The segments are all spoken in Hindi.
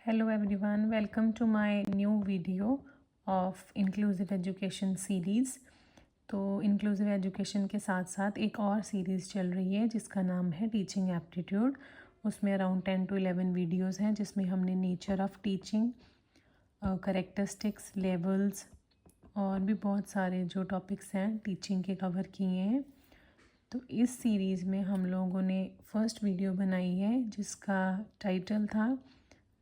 Hello everyone, welcome to my new video of inclusive education series। तो inclusive education के साथ साथ एक और सीरीज़ चल रही है जिसका नाम है टीचिंग एप्टीट्यूड। उसमें अराउंड 10 to 11 वीडियोस हैं जिसमें हमने nature of teaching, characteristics, levels और भी बहुत सारे जो टॉपिक्स हैं टीचिंग के कवर किए हैं। तो इस सीरीज़ में हम लोगों ने फर्स्ट वीडियो बनाई है जिसका टाइटल था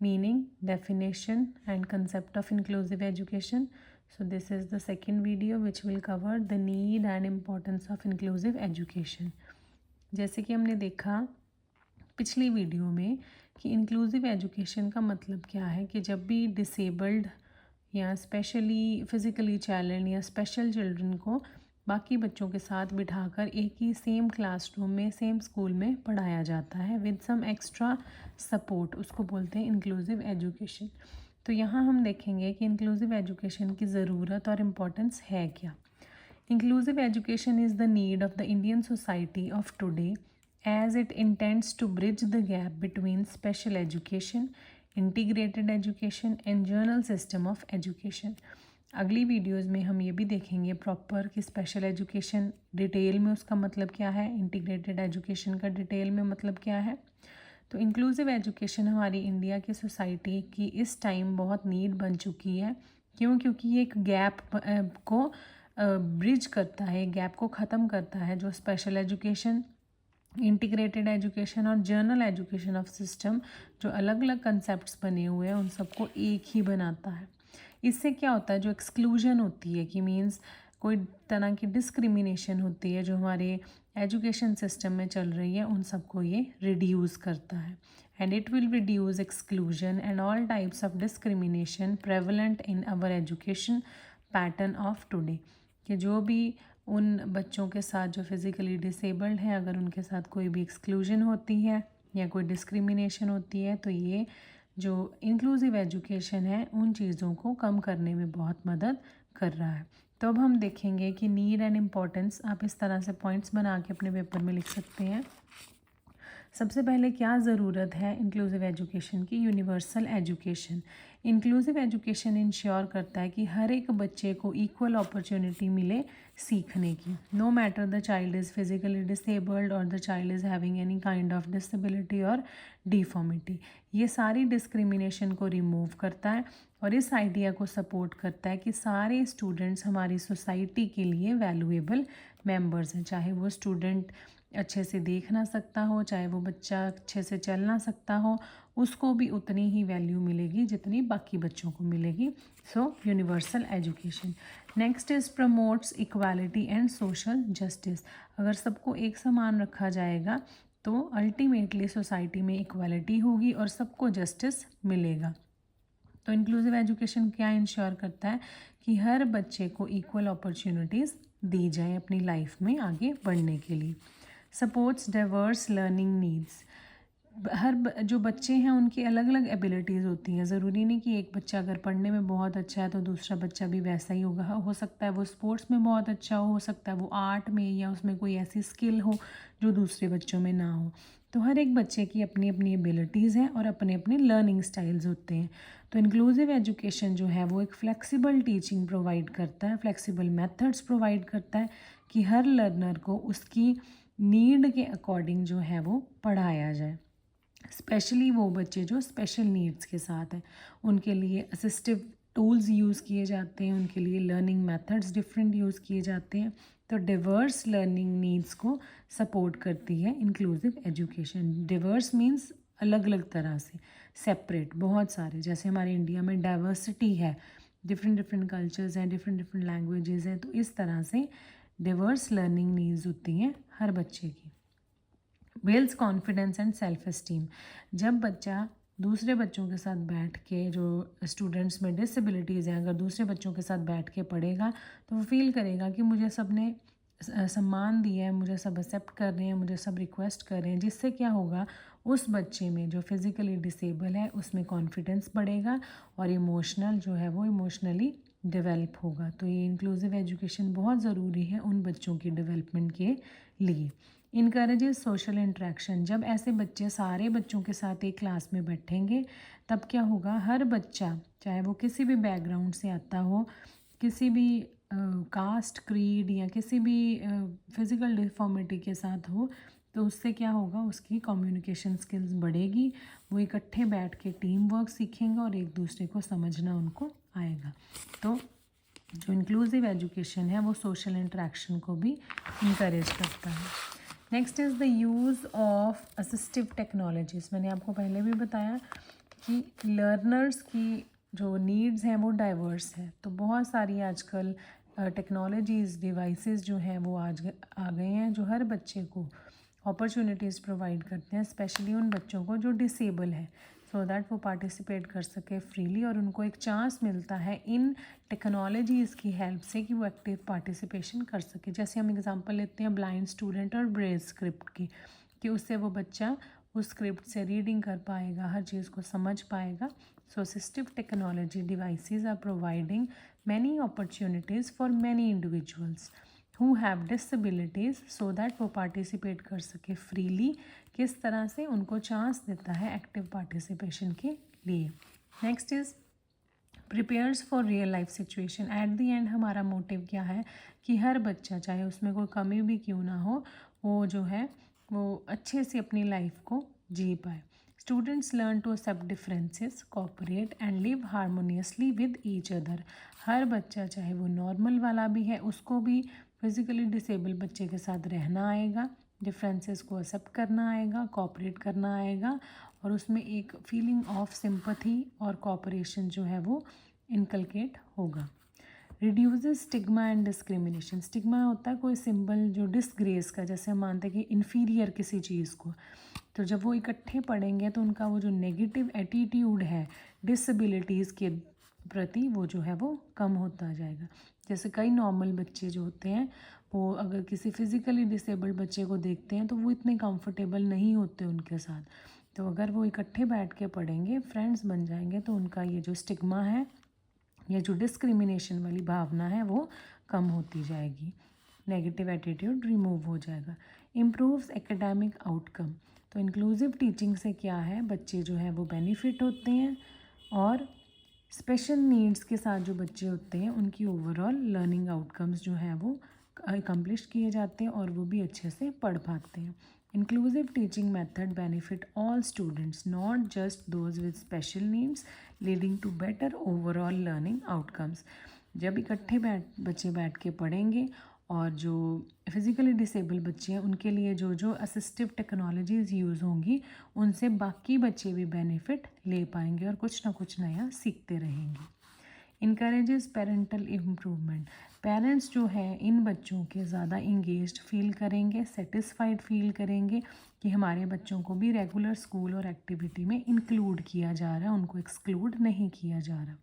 meaning, definition and concept of inclusive education. So this is the second video which will cover the need and importance of inclusive education. जैसे कि हमने देखा पिछली वीडियो में कि इंक्लूसिव एजुकेशन का मतलब क्या है कि जब भी डिसेबल्ड या स्पेशली फिज़िकली चैलेंज या स्पेशल चिल्ड्रन को बाकी बच्चों के साथ बिठाकर एक ही सेम क्लासरूम में सेम स्कूल में पढ़ाया जाता है विद सम एक्स्ट्रा सपोर्ट, उसको बोलते हैं इंक्लूसिव एजुकेशन। तो यहाँ हम देखेंगे कि इंक्लूसिव एजुकेशन की ज़रूरत और इम्पोर्टेंस है क्या। Inclusive education is the need of the Indian society of today as it intends to bridge the gap between special education, integrated education and general system of education। अगली वीडियोस में हम ये भी देखेंगे प्रॉपर कि स्पेशल एजुकेशन डिटेल में उसका मतलब क्या है, इंटीग्रेटेड एजुकेशन का डिटेल में मतलब क्या है। तो इंक्लूसिव एजुकेशन हमारी इंडिया की सोसाइटी की इस टाइम बहुत नीड बन चुकी है। क्योंकि ये एक गैप को ब्रिज करता है, गैप को ख़त्म करता है जो स्पेशल एजुकेशन, इंटीग्रेटेड एजुकेशन और जर्नल एजुकेशन ऑफ सिस्टम जो अलग अलग कंसेप्ट्स बने हुए हैं उन सबको एक ही बनाता है। इससे क्या होता है, जो एक्सक्लूजन होती है कि मीन्स कोई तरह की डिस्क्रिमिनेशन होती है जो हमारे एजुकेशन सिस्टम में चल रही है, उन सबको ये रिड्यूस करता है। And it will reduce exclusion and all types of discrimination prevalent in our education pattern of today. कि जो भी उन बच्चों के साथ जो फिज़िकली डिसेबल्ड हैं, अगर उनके साथ कोई भी एक्सक्लूजन होती है या कोई डिस्क्रिमिनेशन होती है तो ये जो इंक्लूसिव एजुकेशन है उन चीज़ों को कम करने में बहुत मदद कर रहा है। तो अब हम देखेंगे कि नीड एंड इम्पोर्टेंस, आप इस तरह से पॉइंट्स बना के अपने पेपर में लिख सकते हैं। सबसे पहले क्या ज़रूरत है इंक्लूसिव एजुकेशन की, universal education. Inclusive education ensure करता है कि हर एक बच्चे को इक्वल अपॉर्चुनिटी मिले सीखने की, no matter the child is physically disabled और the child is having any kind of disability और डिफॉर्मिटी। ये सारी डिस्क्रिमिनेशन को रिमूव करता है और इस आइडिया को सपोर्ट करता है कि सारे स्टूडेंट्स हमारी सोसाइटी के लिए वैल्यूएबल मेंबर्स हैं। चाहे वो स्टूडेंट अच्छे से देख ना सकता हो, चाहे वो बच्चा अच्छे से चल ना सकता हो, उसको भी उतनी ही वैल्यू मिलेगी जितनी बाकी बच्चों को मिलेगी। So universal education. Next is promotes equality and social justice. अगर सबको एक समान रखा जाएगा तो अल्टीमेटली सोसाइटी में इक्वालिटी होगी और सबको जस्टिस मिलेगा। तो इंक्लूसिव एजुकेशन क्या इंश्योर करता है कि हर बच्चे को इक्वल अपॉर्चुनिटीज़ दी जाए अपनी लाइफ में आगे बढ़ने के लिए। Supports diverse learning needs. जो बच्चे हैं उनकी अलग अलग एबिलिटीज़ होती हैं। ज़रूरी नहीं कि एक बच्चा अगर पढ़ने में बहुत अच्छा है तो दूसरा बच्चा भी वैसा ही होगा। हो सकता है वो स्पोर्ट्स में बहुत अच्छा हो सकता है वो आर्ट में या उसमें कोई ऐसी स्किल हो जो दूसरे बच्चों में ना हो। तो हर एक बच्चे की अपनी अपनी एबिलिटीज़ हैं और अपने अपने लर्निंग स्टाइल्स होते हैं। तो इंक्लूसिव एजुकेशन जो है वो एक फ्लेक्सिबल टीचिंग प्रोवाइड करता है, फ्लेक्सिबल मेथड्स प्रोवाइड करता है कि हर लर्नर को उसकी नीड के अकॉर्डिंग जो है वो पढ़ाया जाए। स्पेशली वो बच्चे जो स्पेशल नीड्स के साथ हैं उनके लिए असिस्टिव टूल्स यूज़ किए जाते हैं, उनके लिए लर्निंग मेथड्स डिफरेंट यूज़ किए जाते हैं। तो डिवर्स लर्निंग नीड्स को सपोर्ट करती है इंक्लूसिव एजुकेशन। डिवर्स मीन्स अलग अलग तरह से, सेपरेट बहुत सारे, जैसे हमारे इंडिया में डाइवर्सिटी है, डिफरेंट डिफरेंट कल्चर्स हैं, डिफरेंट डिफरेंट लैंग्वेजेस हैं। तो इस तरह से डिवर्स लर्निंग नीड्स होती हैं हर बच्चे की। Builds confidence and self esteem. जब बच्चा दूसरे बच्चों के साथ बैठ के, जो स्टूडेंट्स में डिसेबिलिटीज़ हैं, अगर दूसरे बच्चों के साथ बैठ के पढ़ेगा तो वो फील करेगा कि मुझे सब ने सम्मान दिया है, मुझे सब एक्सेप्ट कर रहे हैं, मुझे सब रिक्वेस्ट कर रहे हैं। जिससे क्या होगा, उस बच्चे में जो फिज़िकली डिसेबल है उसमें कॉन्फिडेंस बढ़ेगा और इमोशनल जो है वो इमोशनली डेवलप होगा। तो ये इंक्लूसिव एजुकेशन बहुत ज़रूरी है उन बच्चों की डेवलपमेंट के लिए। इनकरेजेस सोशल इंटरेक्शन, जब ऐसे बच्चे सारे बच्चों के साथ एक क्लास में बैठेंगे तब क्या होगा, हर बच्चा चाहे वो किसी भी बैकग्राउंड से आता हो, किसी भी कास्ट क्रीड या किसी भी फिज़िकल डिफॉर्मिटी के साथ हो, तो उससे क्या होगा, उसकी कम्युनिकेशन स्किल्स बढ़ेगी, वो इकट्ठे बैठ के टीम वर्क सीखेंगे और एक दूसरे को समझना उनको आएगा। तो जो इंक्लूसिव एजुकेशन है वो सोशल इंटरेक्शन को भी इंकरेज करता है। Next is the use of assistive technologies. मैंने आपको पहले भी बताया कि लर्नर्स की जो नीड्स हैं वो डाइवर्स है, तो बहुत सारी आजकल टेक्नोलॉजीज़ डिवाइसेस जो हैं वो आज आ गए हैं जो हर बच्चे को अपॉर्चुनिटीज़ प्रोवाइड करते हैं, स्पेशली उन बच्चों को जो डिसेबल है, सो दैट वो पार्टिसिपेट कर सके फ्रीली और उनको एक चांस मिलता है इन टेक्नोलॉजीज़ की हेल्प से कि वो एक्टिव पार्टिसिपेशन कर सके। जैसे हम एग्जांपल लेते हैं ब्लाइंड स्टूडेंट और ब्रेल स्क्रिप्ट की, कि उससे वो बच्चा उस स्क्रिप्ट से रीडिंग कर पाएगा, हर चीज़ को समझ पाएगा। So assistive technology devices are providing many opportunities for many individuals who have disabilities so that वो पार्टिसिपेट कर सके फ्रीली। किस तरह से उनको चांस देता है एक्टिव पार्टिसिपेशन के लिए। Next is prepares for real life situation. At the and हमारा मोटिव क्या है कि हर बच्चा, चाहे उसमें कोई कमी भी क्यों ना हो, वो जो है वो अच्छे से अपनी लाइफ को जी पाए। Students learn to accept differences, cooperate and live harmoniously with each other. हर बच्चा, चाहे वो नॉर्मल वाला भी है, उसको भी फिज़िकली डिसेबल बच्चे के साथ रहना आएगा, डिफरेंसेस को एक्सेप्ट करना आएगा, कोऑपरेट करना आएगा और उसमें एक फीलिंग ऑफ सिंपैथी और कोऑपरेशन जो है वो इनकलकेट होगा। Reduces stigma and discrimination. Stigma होता है कोई सिंबल जो डिसग्रेस का, जैसे हम मानते हैं कि इन्फीरियर किसी चीज़ को, तो जब वो इकट्ठे पढ़ेंगे तो उनका वो जो नेगेटिव एटीट्यूड है डिसेबिलिटीज़ के प्रति वो जो है वो कम होता जाएगा। जैसे कई नॉर्मल बच्चे जो होते हैं वो अगर किसी फिज़िकली डिसेबल्ड बच्चे को देखते हैं तो वो इतने कंफर्टेबल नहीं होते उनके साथ, तो अगर वो इकट्ठे बैठ के पढ़ेंगे, फ्रेंड्स बन जाएंगे, तो उनका ये जो स्टिग्मा है, ये जो डिस्क्रिमिनेशन वाली भावना है वो कम होती जाएगी, नेगेटिव एटीट्यूड रिमूव हो जाएगा। Improves academic outcome. तो इंक्लूसिव टीचिंग से क्या है, बच्चे जो है वो बेनिफिट होते हैं और स्पेशल नीड्स के साथ जो बच्चे होते हैं उनकी ओवरऑल लर्निंग आउटकम्स जो हैं वो अकम्प्लिश किए जाते हैं और वो भी अच्छे से पढ़ पाते हैं। Inclusive teaching method benefit all students, not just those with special needs, leading to better overall learning outcomes. जब इकट्ठे बच्चे बैठ के पढ़ेंगे और जो फिज़िकली डिसेबल बच्चे हैं उनके लिए जो जो असिस्टिव टेक्नोलॉजीज़ यूज़ होंगी उनसे बाकी बच्चे भी बेनिफिट ले पाएंगे और कुछ ना कुछ नया सीखते रहेंगे। Encourages parental improvement. पेरेंट्स जो है इन बच्चों के ज़्यादा इंगेज्ड फील करेंगे, सेटिस्फाइड फील करेंगे कि हमारे बच्चों को भी रेगुलर स्कूल और एक्टिविटी में इंक्लूड किया जा रहा है, उनको एक्सक्लूड नहीं किया जा रहा।